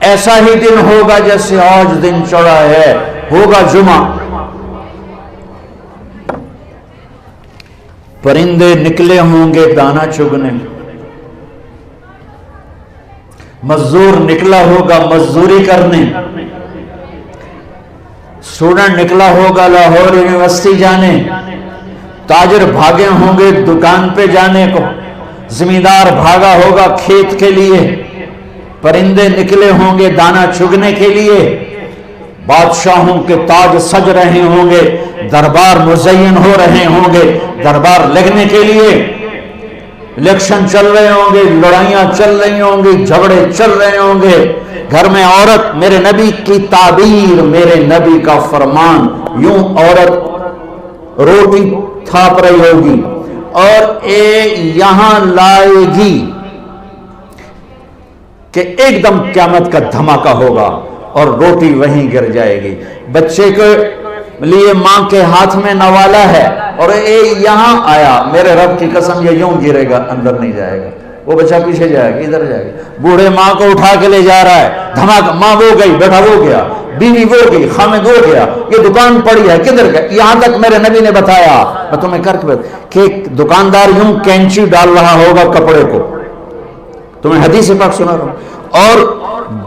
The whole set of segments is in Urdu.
ایسا ہی دن ہوگا جیسے آج دن چڑھا ہے، ہوگا جمعہ، پرندے نکلے ہوں گے دانا چگنے، مزدور نکلا ہوگا مزدوری کرنے، اسٹوڈنٹ نکلا ہوگا لاہور یونیورسٹی جانے، تاجر بھاگے ہوں گے دکان پہ جانے کو، زمیندار بھاگا ہوگا کھیت کے لیے، پرندے نکلے ہوں گے دانا چگنے کے لیے، بادشاہوں کے تاج سج رہے ہوں گے، دربار مزین ہو رہے ہوں گے دربار لگنے کے لیے، الیکشن چل رہے ہوں گے، لڑائیاں چل رہی ہوں گی، جھگڑے چل رہے ہوں گے، گھر میں عورت، میرے نبی کی تعبیر، میرے نبی کا فرمان، یوں عورت روٹی تھاپ رہی ہوگی اور یہاں لائے گی کہ ایک دم قیامت کا دھماکہ ہوگا اور روٹی وہیں گر جائے گی، بچے کے لیے ماں کے ہاتھ میں نوالا ہے اور یہاں آیا، میرے رب کی قسم یہ یوں گرے گا اندر نہیں جائے گا، وہ بچہ پیچھے جائے گا ادھر جائے گا، بوڑھے ماں کو اٹھا کے لے جا رہا ہے، دھماکہ، ماں وہ گئی، بیٹا وہ گیا، بیوی وہ گئی، خامد وہ گیا، یہ دکان پڑی ہے کدھر گیا، یہاں تک میرے نبی نے بتایا، میں تمہیں کر کے کہ دکاندار یوں کینچی ڈال رہا ہوگا کپڑے کو، تمہیں حدیث پاک سنا رہا ہوں، اور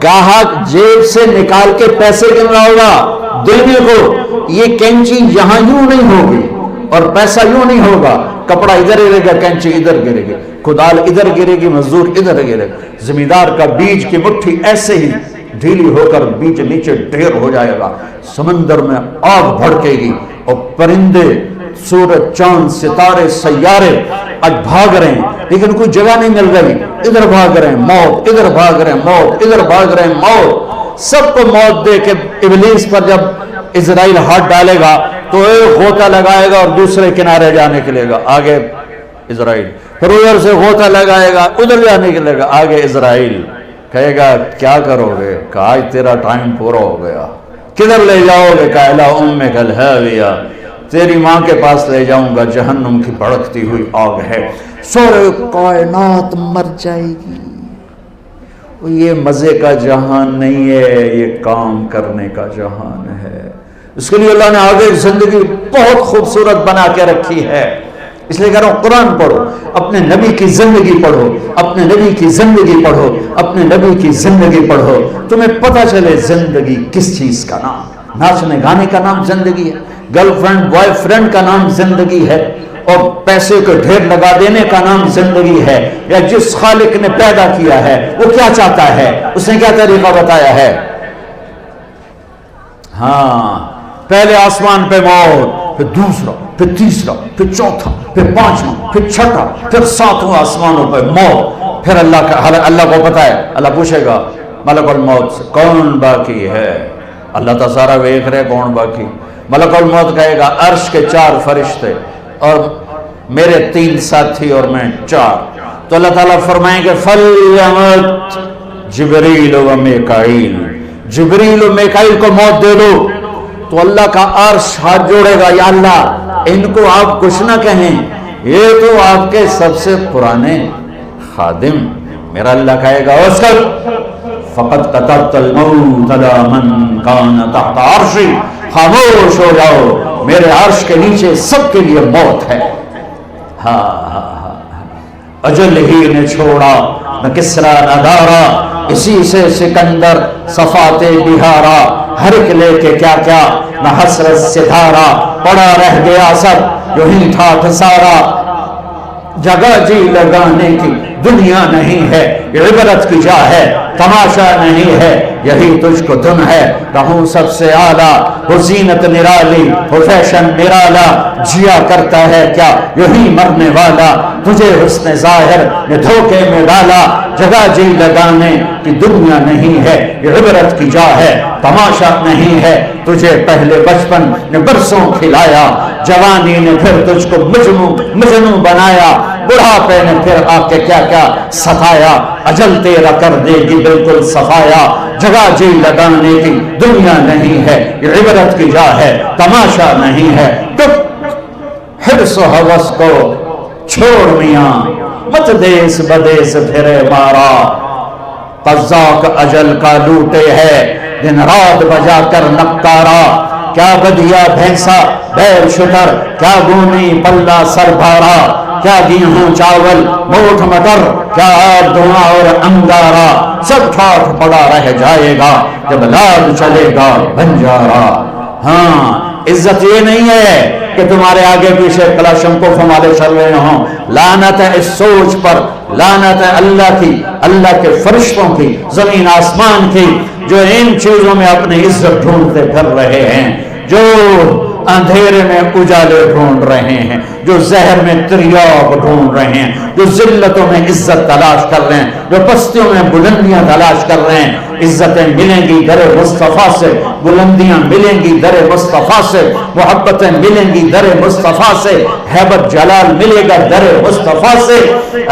گاہک جیب سے نکال کے پیسے گن رہا ہوگا دینے کو، یہ کینچی یہاں یوں نہیں ہوگی اور پیسہ یوں نہیں ہوگا، کپڑا ادھر گرے گا، کینچی ادھر گرے گی، کدال ادھر گرے گی، مزدور ادھر گرے گا، زمیندار کا بیج کی مٹھی ایسے ہی ڈھیلی ہو کر بیج نیچے ڈھیر ہو جائے گا، سمندر میں آگ بھڑکے گی اور پرندے، سورج، چاند، ستارے، سیارے آج بھاگ رہے ہیں لیکن کوئی جگہ نہیں مل رہی، ادھر بھاگ رہے ہیں موت، ادھر بھاگ رہے ہیں موت، ادھر بھاگ رہے ہیں موت، سب کو موت دے کے ابلیس پر جب اسرائیل ہاتھ ڈالے گا تو ایک غوطہ لگائے گا اور دوسرے کنارے جانے کے لیے گا، آگے اسرائیل، پھر ادھر سے غوطہ لگائے گا ادھر جانے کے لیے گا، آگے اسرائیل، کہے گا کیا کرو گے، کہا آج تیرا ٹائم پورا ہو گیا، کدھر لے جاؤ گے، کہا الی امک الہاویہ، تیری ماں کے پاس لے جاؤں گا، جہنم کی بھڑکتی ہوئی آگ ہے، سورے کائنات مر جائے گی، یہ مزے کا جہان نہیں ہے، یہ کام کرنے کا جہان ہے، اس کے لیے اللہ نے آگے زندگی بہت خوبصورت بنا کے رکھی ہے، اس لیے کہہ رہا ہوں قرآن پڑھو، اپنے نبی کی زندگی پڑھو، اپنے نبی کی زندگی پڑھو، اپنے نبی کی زندگی پڑھو، تمہیں پتہ چلے زندگی کس چیز کا نام، ناچنے گانے کا نام زندگی ہے، گرل فرینڈ بوائے فرینڈ کا نام زندگی ہے، اور پیسے کو ڈھیر لگا دینے کا نام زندگی ہے، یا جس خالق نے پیدا کیا ہے وہ کیا چاہتا ہے، اس نے کیا طریقہ بتایا ہے، ہاں پہلے آسمان پہ موت، پھر دوسرا، پھر تیسرا، پھر چوتھا، پھر پانچواں، پھر چھٹا، پھر ساتواں آسمانوں پہ موت، پھر اللہ کو پتا ہے، اللہ پوچھے گا ملک الموت سے کون باقی ہے، اللہ تو سارا دیکھ رہے کون باقی، ملک الموت کہے گا عرش کے 4 فرشتے اور میرے 3 ساتھی اور میں 4، تو اللہ تعالیٰ فرمائیں گے فَلْيَمُتْ جبریل و میکائیل، جبریل و میکائیل کو موت دے دو، تو اللہ کا عرش ہاتھ جوڑے گا، یا اللہ ان کو آپ کچھ نہ کہیں، یہ تو آپ کے سب سے پرانے خادم، میرا اللہ کہے گا اسکت فقط كتبت الموت على من كان تحت عرشی، خاموش ہو جاؤ، میرے عرش کے نیچے سب کے لیے موت ہے، اجل ہی نے چھوڑا نہ کسرا نہ دارا، اسی سے سکندر صفات بہارا، ہر ایک لے کے کیا کیا نہ حسرت ستارہ، پڑا رہ گیا سب جو ہی تھا ٹھسارا، جگہ جی لگانے کی دنیا نہیں ہے، عبرت کی جا ہے تماشا نہیں ہے، یہی تجھ کو دن ہے رہوں سب سے اعلیٰ، وہ زینت نرالی وہ فیشن نرالا، جیا کرتا ہے کیا یہی مرنے والا، تجھے حسن ظاہر نے دھوکے میں ڈالا، جگہ جی لگانے کی دنیا نہیں ہے، یہ عبرت کی جا ہے تماشا نہیں ہے، تجھے پہلے بچپن نے برسوں کھلایا، جوانی نے پھر تجھ کو مجنوں بنایا، بڑھاپے نے پھر آ کے کیا کیا ستایا، اجل تیرا کر دے گی بالکل صفایا، جگہ جی لگانے کی دنیا نہیں ہے، یہ عبرت کی جا ہے تماشا نہیں ہے، حرص و حوث کو چھوڑ میاں، مت دیس بدیس پھرے مارا، قزاق اجل کا لوٹے ہے دن رات بجا کر نقارا، کیا بدیا بھینسا بیر شتر، کیا گونی پلہ سر بھارا، کیا گیہوں چاول موٹھ مٹر، کیا آب دھواں اور انگارا، سب ٹھاٹھ پڑا رہ جائے گا جب لال چلے گا بنجارا۔ ہاں عزت یہ نہیں ہے کہ تمہارے آگے پیچھے کلاشنکوف ہمارے چل رہے ہوں، لعنت ہے اس سوچ پر، لعنت ہے اللہ کی، اللہ کے فرشتوں کی، زمین آسمان کی، جو ان چیزوں میں اپنی عزت ڈھونڈتے پھر رہے ہیں، جو اندھیرے میں اجالے ڈھونڈ رہے ہیں، جو زہر میں تریاق ڈھونڈ رہے ہیں، جو ذلتوں میں عزت تلاش کر رہے ہیں، جو پستیوں میں بلندیاں تلاش کر رہے ہیں۔ عزتیں ملیں گی در مصطفیٰ سے، بلندیاں ملیں گی در مصطفیٰ سے، محبتیں ملیں گی در مصطفیٰ سے، ہیبت جلال ملے گا در مصطفیٰ سے۔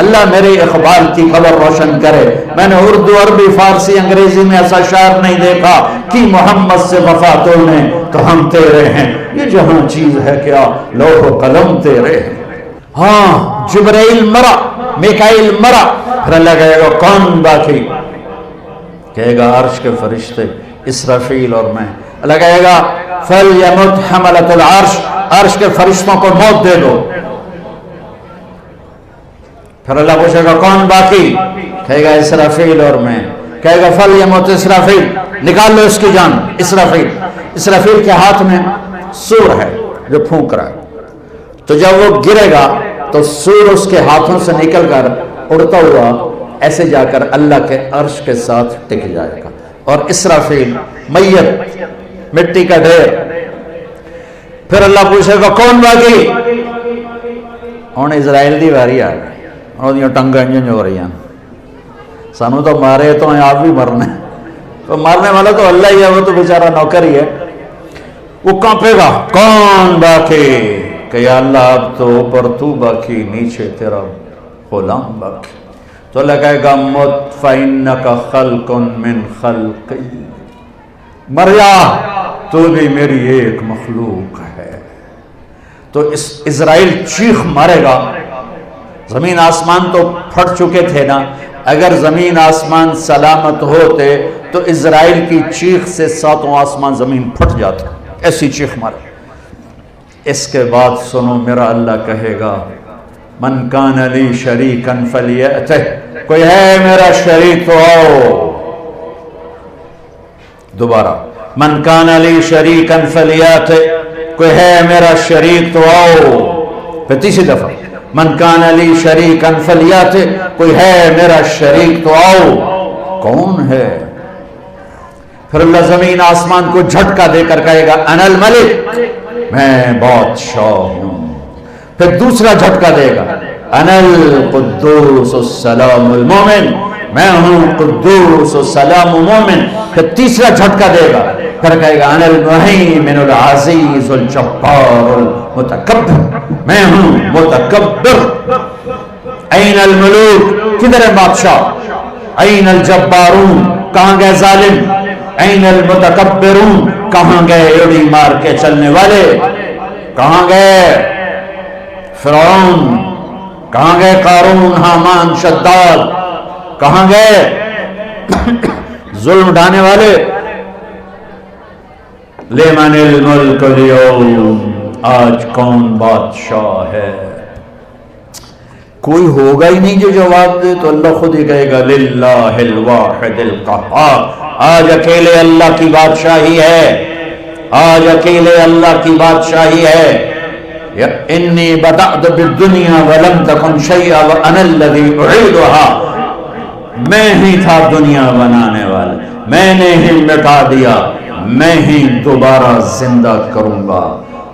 اللہ میرے اقبال کی قبر روشن کرے۔ میں نے اردو، عربی، فارسی، انگریزی میں ایسا شعر نہیں دیکھا کہ محمد سے وفا تو نے تو ہم تیرے ہیں، یہ جہاں چیز ہے کیا لوح و قلم تیرے ہیں۔ ہاں جبرائیل مرا، میکائیل مرا، پھر اللہ کہے گا کون باقی؟ کہے گا عرش کے فرشتے اسرافیل اور میں۔ اللہ کہے گا فَلْيَمُتْ حَمَلَةُ الْعَرْشِ، عرش کے فرشتوں کو موت دے دو۔ پھر اللہ پوچھے گا کون باقی؟ کہے گا اسرافیل اور میں۔ کہے گا فَلْيَمُتْ اسرافیل، نکال لو اس کی جان۔ اسرافیل، اسرافیل کے ہاتھ میں سور ہے جو پھونک رہا ہے، تو جب وہ گرے گا تو سور اس کے ہاتھوں سے نکل کر اڑتا ہوا ایسے جا کر اللہ کے عرش کے ساتھ ٹک جائے گا، اور اسرافیل میت، مٹی کا ڈھیر۔ پھر اللہ پوچھے گا کون باقی؟ ہن اسرائیل دی واری آ گئی، اور ٹنگاں انج ہو رہی ہیں، سانو تو مارے تو ہیں، آپ بھی مرنے، تو مارنے والا تو اللہ ہی ہے، وہ تو بیچارہ نوکر ہی ہے۔ وہ کانپے گا کون باقی؟ کہ یا اللہ اب تو اوپر تو باقی، نیچے تیرا غلام باقی۔ تو اللہ کہے گا مت فَإِنَّكَ خَلْقٌ مِّن خَلْقِي، مر جا تو بھی میری ایک مخلوق ہے۔ تو اسرائیل چیخ مارے گا۔ زمین آسمان تو پھٹ چکے تھے نا، اگر زمین آسمان سلامت ہوتے تو اسرائیل کی چیخ سے ساتوں آسمان زمین پھٹ جاتے، ایسی چیخ مارے۔ اس کے بعد سنو میرا اللہ کہے گا من کان لی شریکا فلیأتہ، کوئی ہے میرا شریک تو آؤ۔ دوبارہ من کان لی شریکا فلیأتہ، کوئی ہے میرا شریک تو آؤ۔ پھر تیسری دفعہ من کان لی شریکا فلیأتہ، کوئی ہے میرا شریک تو آؤ۔ کون ہے؟ پھر اللہ زمین آسمان کو جھٹکا دے کر کہے گا انا الملک، میں بادشاہ ہوں۔ پھر دوسرا جھٹکا دے گا انا القدوس السلام المومن، میں ہوں قدوس السلام مومن۔ پھر تیسرا جھٹکا دے گا، پھر کہے گا انا المہیمن العزیز الجبار المتکبر، میں ہوں متکبر۔ این الملوک، کدھر ہے بادشاہ؟ این الجبارون، کہاں گئے ظالم؟ این المتکبرون، کہاں گئے اڑی مار کے چلنے والے؟ کہاں گئے فرعون؟ کہاں گئے قارون، حامان، شداد؟ کہاں گئے ظلم ڈھانے والے؟ لمن الملک اليوم، آج کون بادشاہ ہے؟ کوئی ہوگا ہی نہیں جو جواب دے، تو اللہ خود ہی کہے گا للہ الواحد القہار، آج اکیلے اللہ کی بادشاہی ہے، آج اکیلے اللہ کی بادشاہی ہے۔ انی بدأت بالدنیا ولم تکن شیئا وانا الذی اعیدها، میں ہی تھا دنیا بنانے والا، میں نے ہی مٹا دیا، میں ہی دوبارہ زندہ کروں گا۔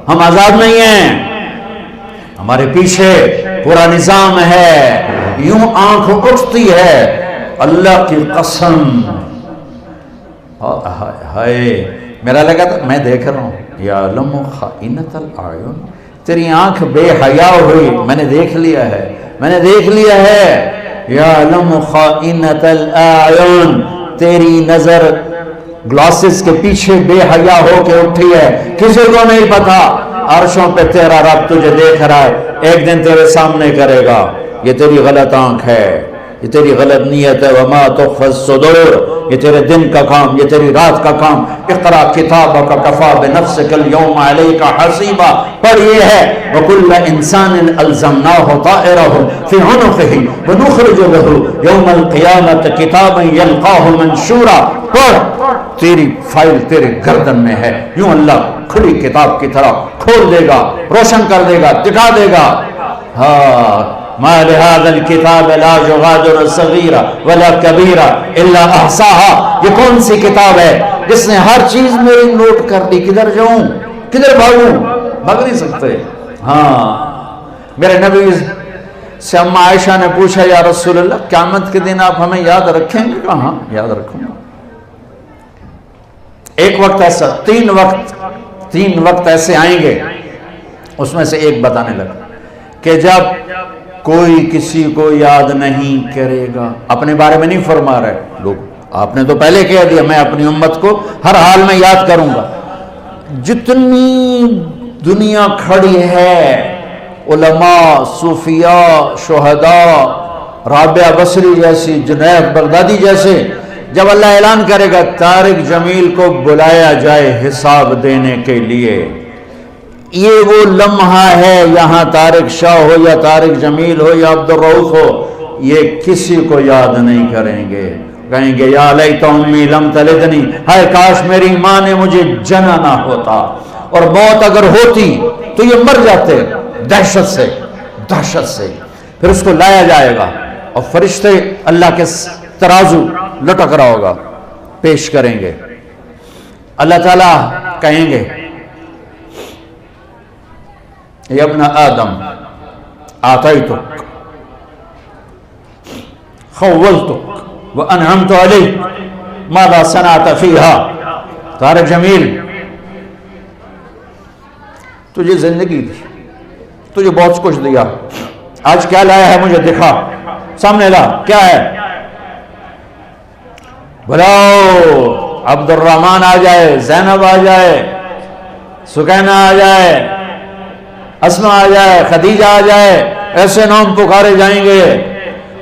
ہم آزاد نہیں ہیں، ہمارے پیچھے پورا نظام ہے، یوں آنکھ اٹھتی ہے اللہ کی قسم۔ ہائے میرا لگا تھا میں دیکھ رہا ہوں یعلم خائنۃ الاعین، تیری آنکھ بے حیا ہوئی، میں نے دیکھ لیا ہے، میں نے دیکھ لیا ہے۔ یعلم خائنۃ الاعین، تیری نظر گلاسز کے پیچھے بے حیا ہو کے اٹھی ہے، کسی کو نہیں پتا۔ عرشوں پہ تیرا رب تجھے دیکھ رہا ہے، ایک دن تیرے سامنے کرے گا یہ تیری غلط آنکھ ہے، یہ تیری غلط نیت ہے. وما تخفی الصدور، یہ تیرے دن کا کام، یہ تیری رات کا کام. اقرا کتابک کفی بنفسک اليوم علیک حسیبا، پر یہ ہے وکل انسان الزمناہ طائرہ فی عنقہ ونخرج لہ یوم القیامۃ کتابا یلقاہ منشورا. پڑھ، تیری فائل تیرے گردن میں ہے. یوں اللہ کھلی کتاب کی طرح کھول دے گا، روشن کر دے گا، دکھا دے گا. ہاں ما لهذا الكتاب لا يغادر صغيرة ولا كبيرة الا احصاها. یہ کون سی کتاب ہے جس نے ہر چیز میری نوٹ کر دی؟ کدھر جاؤں، کدھر بھاگوں؟ بھاگ نہیں سکتے. ہاں میرے نبی سے اما عائشہ نے پوچھا یا رسول اللہ قیامت کے دن آپ ہمیں یاد رکھیں گے؟ کہاں یاد رکھوں گا. ایک وقت ایسا، تین وقت ایسے آئیں گے، اس میں سے ایک بتانے لگا کہ جب کوئی کسی کو یاد نہیں کرے گا. اپنے بارے میں نہیں فرما رہے لوگ، آپ نے تو پہلے کہہ دیا میں اپنی امت کو ہر حال میں یاد کروں گا. جتنی دنیا کھڑی ہے، علماء، صوفیاء، شہداء، رابعہ بصری جیسی، جنید بغدادی جیسے، جب اللہ اعلان کرے گا طارق جمیل کو بلایا جائے حساب دینے کے لیے، یہ وہ لمحہ ہے. یہاں طارق شاہ ہو یا طارق جمیل ہو یا عبد الرؤف ہو، یہ کسی کو یاد نہیں کریں گے. کہیں گے یا لیت امی لم تلدنی، ہائے کاش میری ماں نے مجھے جنا نہ ہوتا. اور موت اگر ہوتی تو یہ مر جاتے دہشت سے. پھر اس کو لایا جائے گا اور فرشتے اللہ کے ترازو لٹک رہا ہوگا، پیش کریں گے. اللہ تعالیٰ کہیں گے یا ابن آدم آتیتک خولتک وانعمت علیک ماذا صنعت فیہا. طارق جمیل تجھے زندگی دی، تجھے بہت کچھ دیا، آج کیا لایا ہے مجھے دکھا، سامنے لا کیا ہے. بلاؤ عبد الرحمن آ جائے، زینب آ جائے، سکینہ آ جائے، اسما آ جائے، خدیجہ آ جائے. ایسے نام پکارے جائیں گے،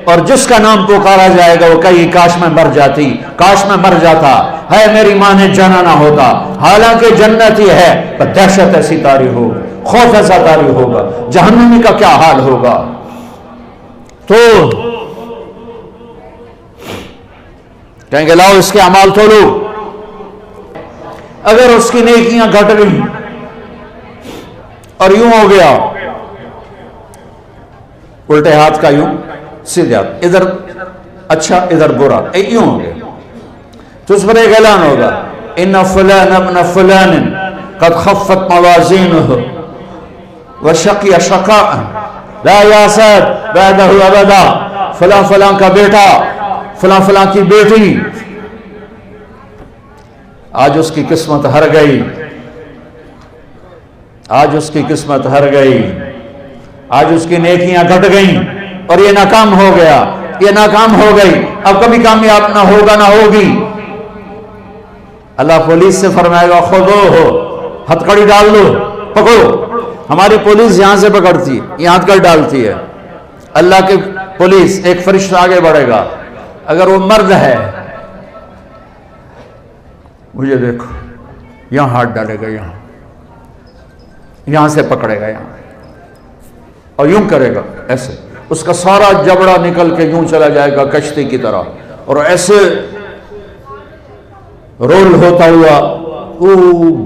اور جس کا نام پکارا جائے گا وہ کہیں کاش میں مر جاتی، کاش میں مر جاتا، ہے میری ماں نے جانا نہ ہوتا. حالانکہ جنت ہی ہے، پر دہشت ایسی طاری ہو، خوف ایسا طاری ہوگا، جہنمی کا کیا حال ہوگا. تو کہیں گے لاؤ اس کے اعمال تولو. اگر اس کی نیکیاں گھٹ گئی اور یوں ہو گیا الٹے ہاتھ کا یوں سیدھے ہاتھ، ادھر اچھا ادھر برا، یوں ہو گیا، تو اس پر ایک اعلان ہوگا ان فلان ابن فلان قد خفت موازینہ وشقی شقاء لا یاسد بعدہ ابدا. فلاں فلاں کا بیٹا، فلاں فلاں کی بیٹی، آج اس کی قسمت ہر گئی، آج اس کی قسمت ہر گئی، آج اس کی نیکیاں گھٹ گئیں اور یہ ناکام ہو گیا، یہ ناکام ہو گئی، اب کبھی کامیاب نہ ہوگا نہ ہوگی. اللہ پولیس سے فرمائے گا خودو ہو، ہتھ کڑی ڈال دو، پکڑو. ہماری پولیس یہاں سے پکڑتی ہے، یہاں ہتھ کڑی ڈالتی ہے. اللہ کی پولیس ایک فرشتہ آگے بڑھے گا، اگر وہ مرد ہے مجھے دیکھو، یہاں ہاتھ ڈالے گا، یہاں سے پکڑے گا، یہاں اور یوں کرے گا ایسے، اس کا سارا جبڑا نکل کے یوں چلا جائے گا کشتی کی طرح، اور ایسے رول ہوتا ہوا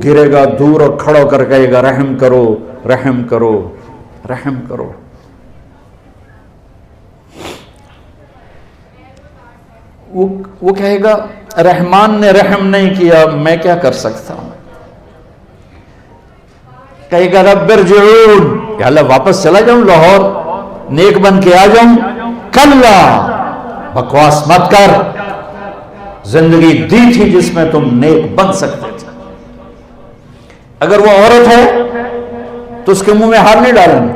گرے گا دور اور کھڑا کر کہے گا رحم کرو، رحم کرو، رحم کرو. وہ کہے گا رحمان نے رحم نہیں کیا، میں کیا کر سکتا ہوں. کہے گا رب ارجعون، یا اللہ واپس چلا جاؤں لاہور، نیک بن کے آ جاؤں. کلا، بکواس مت کر، زندگی دی تھی جس میں تم نیک بن سکتے تھے. اگر وہ عورت ہے تو اس کے منہ میں ہاتھ نہیں ڈالیں گے،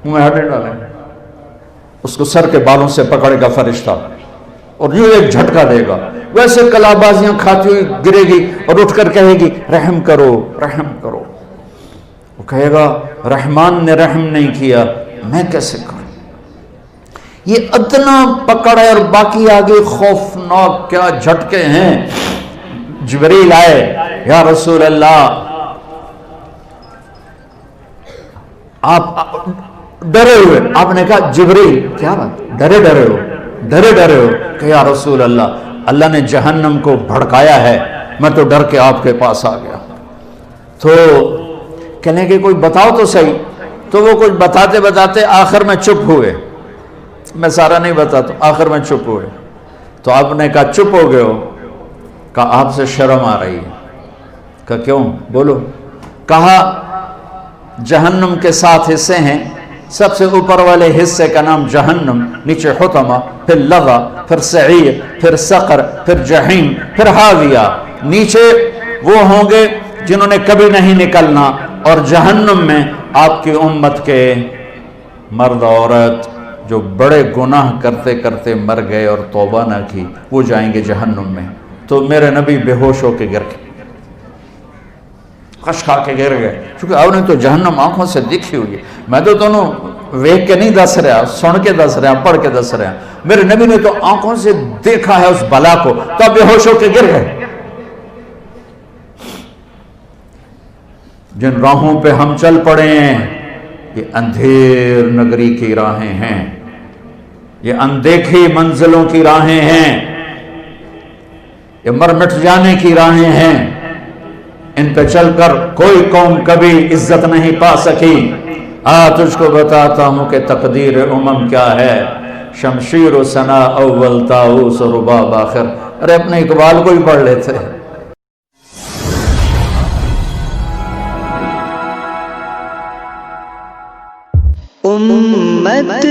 منہ میں ہاتھ نہیں ڈالیں گے، اس کو سر کے بالوں سے پکڑے گا فرشتہ اور یوں ایک جھٹکا دے گا، ویسے کلا بازیاں کھاتی ہوئی گرے گی اور اٹھ کر کہے گی رحم کرو، رحم کرو. وہ کہے گا رحمان نے رحم نہیں کیا، میں کیسے کروں. یہ اتنا پکڑ ہے اور باقی آگے خوفناک کیا جھٹکے ہیں. جبریل آئے، یا رسول اللہ آپ ڈرے ہوئے. آپ نے کہا جبریل کیا بات، ڈرے ہو کہ یا رسول اللہ نے جہنم کو بھڑکایا ہے، میں تو ڈر کے آپ کے پاس آ گیا. تو کہنے کہ کوئی بتاؤ تو صحیح. تو وہ کچھ بتاتے آخر میں چپ ہوئے. میں سارا نہیں بتاتا، آخر میں چپ ہوئے. تو آپ نے کہا چپ ہو گئے ہو؟ کہا آپ سے شرم آ رہی ہے. کہا کیوں؟ بولو. کہا جہنم کے 7 حصے ہیں، سب سے اوپر والے حصے کا نام جہنم، نیچے حطمہ، پھر لظہ، پھر سعیر، پھر سقر، پھر جہیم، پھر حاویہ. نیچے وہ ہوں گے جنہوں نے کبھی نہیں نکلنا، اور جہنم میں آپ کی امت کے مرد عورت جو بڑے گناہ کرتے کرتے مر گئے اور توبہ نہ کی، وہ جائیں گے جہنم میں. تو میرے نبی بے ہوش ہو کے گر گئے، خش کھا کے گر گئے. چونکہ آپ نے تو جہنم آنکھوں سے دیکھی ہوئی ہے، میں تو دونوں ویک کے نہیں دس رہا، سن کے دس رہا، پڑھ کے دس رہا. میرے نبی نے تو آنکھوں سے دیکھا ہے اس بلا کو، تو بے ہوش ہو کے گر گئے. جن راہوں پہ ہم چل پڑے ہیں یہ اندھیر نگری کی راہیں ہیں، یہ اندیکھی منزلوں کی راہیں ہیں، یہ مر مٹ جانے کی راہیں ہیں. ان پہ چل کر کوئی قوم کبھی عزت نہیں پا سکی. تجھ کو بتاتا ہوں کہ تقدیر امم کیا ہے. شمشیر و ثنا اول، طاؤس و رباب آخر. ارے اپنے اقبال کو ہی پڑھ لیتے. امت